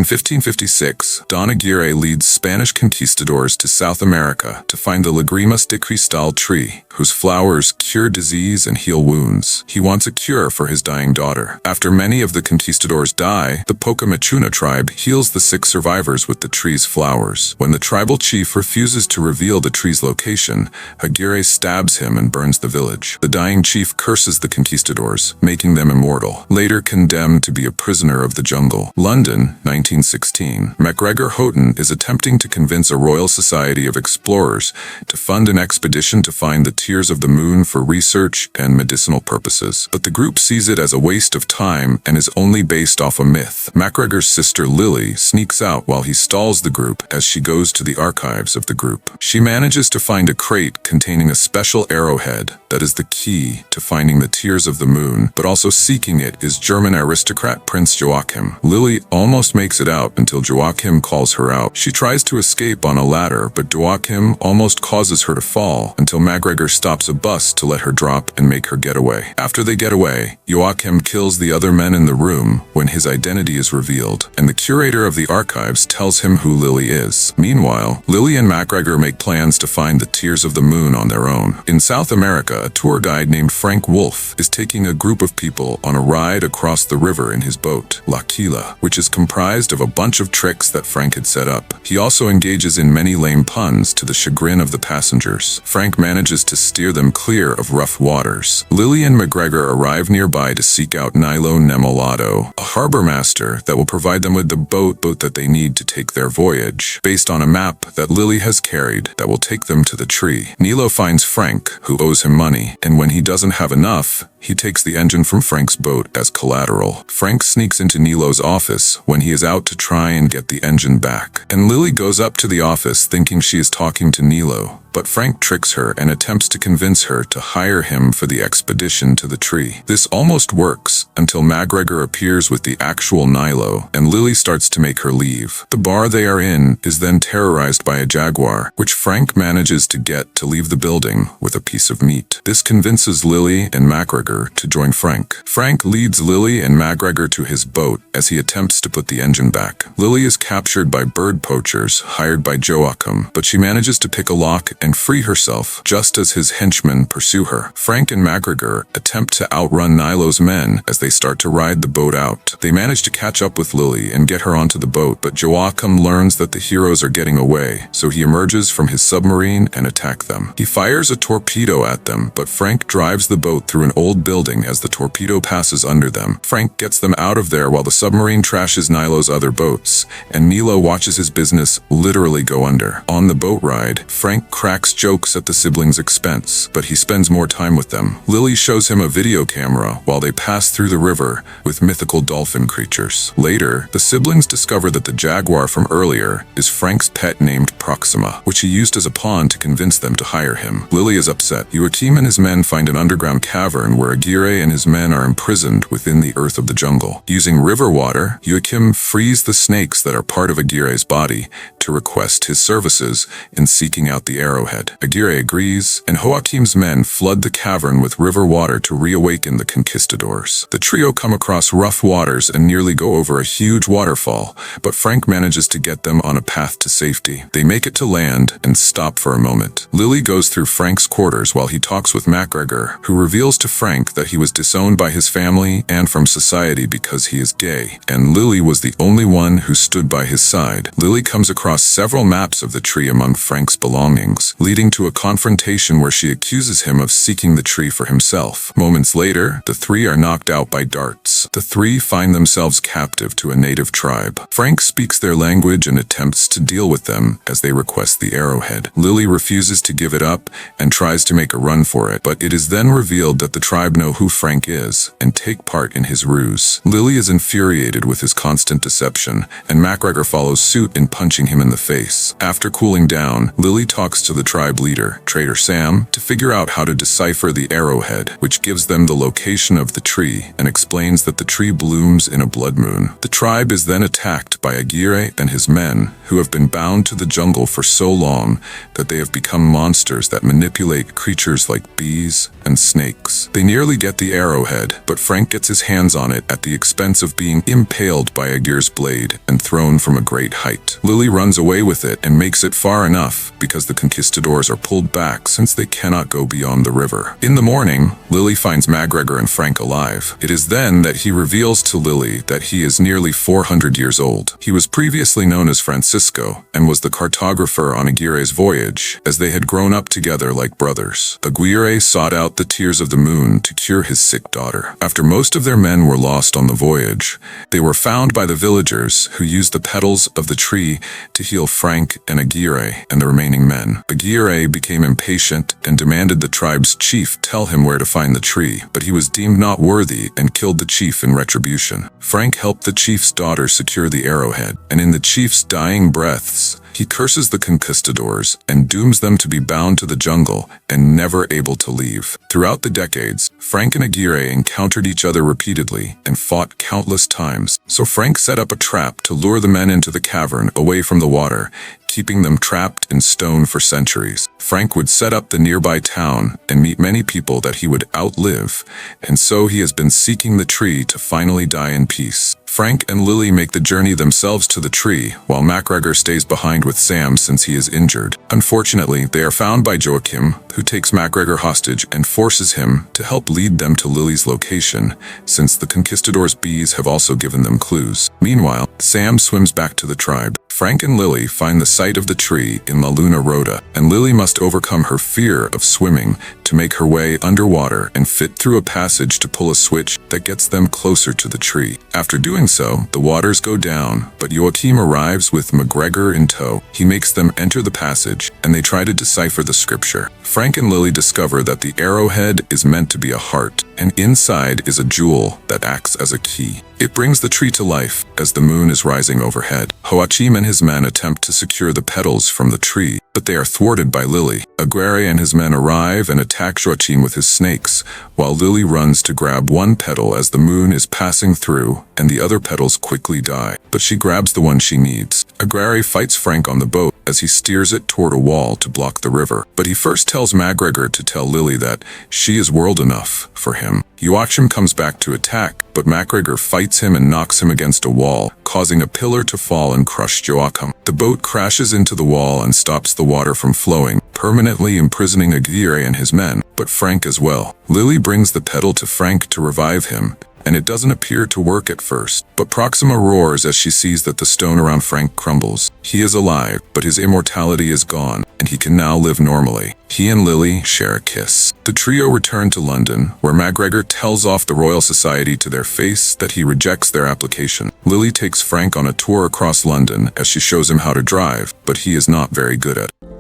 In 1556, Don Aguirre leads Spanish conquistadors to South America to find the Lagrimas de Cristal tree, whose flowers cure disease and heal wounds. He wants a cure for his dying daughter. After many of the conquistadors die, the Pocamachuna tribe heals the sick survivors with the tree's flowers. When the tribal chief refuses to reveal the tree's location, Aguirre stabs him and burns the village. The dying chief curses the conquistadors, making them immortal, later condemned to be a prisoner of the jungle. London, 1916. MacGregor Houghton is attempting to convince a Royal Society of Explorers to fund an expedition to find the tears of the moon for research and medicinal purposes. But the group sees it as a waste of time and is only based off a myth. MacGregor's sister Lily sneaks out while he stalls the group as she goes to the archives of the group. She manages to find a crate containing a special arrowhead that is the key to finding the tears of the moon, but also seeking it is German aristocrat Prince Joachim. Lily almost makes it out until Joachim calls her out. She tries to escape on a ladder, but Joachim almost causes her to fall until MacGregor stops a bus to let her drop and make her get away. After they get away, Joachim kills the other men in the room when his identity is revealed, and the curator of the archives tells him who Lily is. Meanwhile, Lily and MacGregor make plans to find the tears of the moon on their own. In South America, a tour guide named Frank Wolf is taking a group of people on a ride across the river in his boat, L'Aquila, which is comprised of a bunch of tricks that Frank had set up. He also engages in many lame puns to the chagrin of the passengers. Frank manages to steer them clear of rough waters. Lily and MacGregor arrive nearby to seek out Nilo Nemolado, a harbor master that will provide them with the boat that they need to take their voyage, based on a map that Lily has carried that will take them to the tree. Nilo finds Frank, who owes him money, and when he doesn't have enough, he takes the engine from Frank's boat as collateral. Frank sneaks into Nilo's office when he is out to try and get the engine back, and Lily goes up to the office thinking she is talking to Nilo. But Frank tricks her and attempts to convince her to hire him for the expedition to the tree. This almost works until MacGregor appears with the actual Nilo, and Lily starts to make her leave. The bar they are in is then terrorized by a jaguar, which Frank manages to get to leave the building with a piece of meat. This convinces Lily and MacGregor to join Frank. Frank leads Lily and MacGregor to his boat as he attempts to put the engine back. Lily is captured by bird poachers hired by Joachim, but she manages to pick a lock and free herself just as his henchmen pursue her. Frank and MacGregor attempt to outrun Nilo's men as they start to ride the boat out. They manage to catch up with Lily and get her onto the boat, but Joachim learns that the heroes are getting away, so he emerges from his submarine and attacks them. He fires a torpedo at them, but Frank drives the boat through an old building as the torpedo passes under them. Frank gets them out of there while the submarine trashes Nilo's other boats, and Nilo watches his business literally go under. On the boat ride, Frank cracks jokes at the siblings' expense, but he spends more time with them. Lily shows him a video camera while they pass through the river with mythical dolphin creatures. Later, the siblings discover that the jaguar from earlier is Frank's pet named Proxima, which he used as a pawn to convince them to hire him. Lily is upset. Joachim and his men find an underground cavern where Aguirre and his men are imprisoned within the earth of the jungle. Using river water, Joachim frees the snakes that are part of Aguirre's body to request his services in seeking out the arrowhead. Aguirre agrees, and Joachim's men flood the cavern with river water to reawaken the conquistadors. The trio come across rough waters and nearly go over a huge waterfall, but Frank manages to get them on a path to safety. They make it to land and stop for a moment. Lily goes through Frank's quarters while he talks with MacGregor, who reveals to Frank that he was disowned by his family and from society because he is gay, and Lily was the only one who stood by his side. Lily comes across several maps of the tree among Frank's belongings, leading to a confrontation where she accuses him of seeking the tree for himself. Moments later, the three are knocked out by darts. The three find themselves captive to a native tribe. Frank speaks their language and attempts to deal with them as they request the arrowhead. Lily refuses to give it up and tries to make a run for it, but it is then revealed that the tribe know who Frank is and take part in his ruse. Lily is infuriated with his constant deception, and MacGregor follows suit in punching him in the face. After cooling down, Lily talks to the the tribe leader, Trader Sam, to figure out how to decipher the arrowhead, which gives them the location of the tree and explains that the tree blooms in a blood moon. The tribe is then attacked by Aguirre and his men, who have been bound to the jungle for so long that they have become monsters that manipulate creatures like bees and snakes. They nearly get the arrowhead, but Frank gets his hands on it at the expense of being impaled by Aguirre's blade and thrown from a great height. Lily runs away with it and makes it far enough because the conquistadors are pulled back since they cannot go beyond the river. In the morning, Lily finds MacGregor and Frank alive. It is then that he reveals to Lily that he is nearly 400 years old. He was previously known as Francisco and was the cartographer on Aguirre's voyage, as they had grown up together like brothers. Aguirre sought out the tears of the moon to cure his sick daughter. After most of their men were lost on the voyage, they were found by the villagers who used the petals of the tree to heal Frank and Aguirre and the remaining men. Aguirre became impatient and demanded the tribe's chief tell him where to find the tree, but he was deemed not worthy and killed the chief in retribution. Frank helped the chief's daughter secure the arrowhead, and in the chief's dying breaths, he curses the conquistadors and dooms them to be bound to the jungle and never able to leave. Throughout the decades, Frank and Aguirre encountered each other repeatedly and fought countless times, so Frank set up a trap to lure the men into the cavern away from the water, keeping them trapped in stone for centuries. Frank would set up the nearby town and meet many people that he would outlive, and so he has been seeking the tree to finally die in peace. Frank and Lily make the journey themselves to the tree, while MacGregor stays behind with Sam since he is injured. Unfortunately, they are found by Joachim, who takes MacGregor hostage and forces him to help lead them to Lily's location, since the conquistadors' bees have also given them clues. Meanwhile, Sam swims back to the tribe. Frank and Lily find the site of the tree in La Luna Rota, and Lily must overcome her fear of swimming to make her way underwater and fit through a passage to pull a switch that gets them closer to the tree. After doing so, the waters go down, but Joachim arrives with MacGregor in tow. He makes them enter the passage, and they try to decipher the scripture. Frank and Lily discover that the arrowhead is meant to be a heart, and inside is a jewel that acts as a key. It brings the tree to life as the moon is rising overhead. Joachim and his men attempt to secure the petals from the tree, but they are thwarted by Lily. Aguirre and his men arrive and attack Joachim with his snakes, while Lily runs to grab one petal as the moon is passing through, and the other petals quickly die, but she grabs the one she needs. Aguirre fights Frank on the boat as he steers it toward a wall to block the river, but he first tells MacGregor to tell Lily that she is world enough for him. Joachim comes back to attack, but MacGregor fights him and knocks him against a wall, causing a pillar to fall and crush Joachim. The boat crashes into the wall and stops the water from flowing, permanently imprisoning Aguirre and his men, but Frank as well. Lily brings the petal to Frank to revive him, and it doesn't appear to work at first. But Proxima roars as she sees that the stone around Frank crumbles. He is alive, but his immortality is gone, and he can now live normally. He and Lily share a kiss. The trio return to London, where MacGregor tells off the Royal Society to their face that he rejects their application. Lily takes Frank on a tour across London as she shows him how to drive, but he is not very good at it.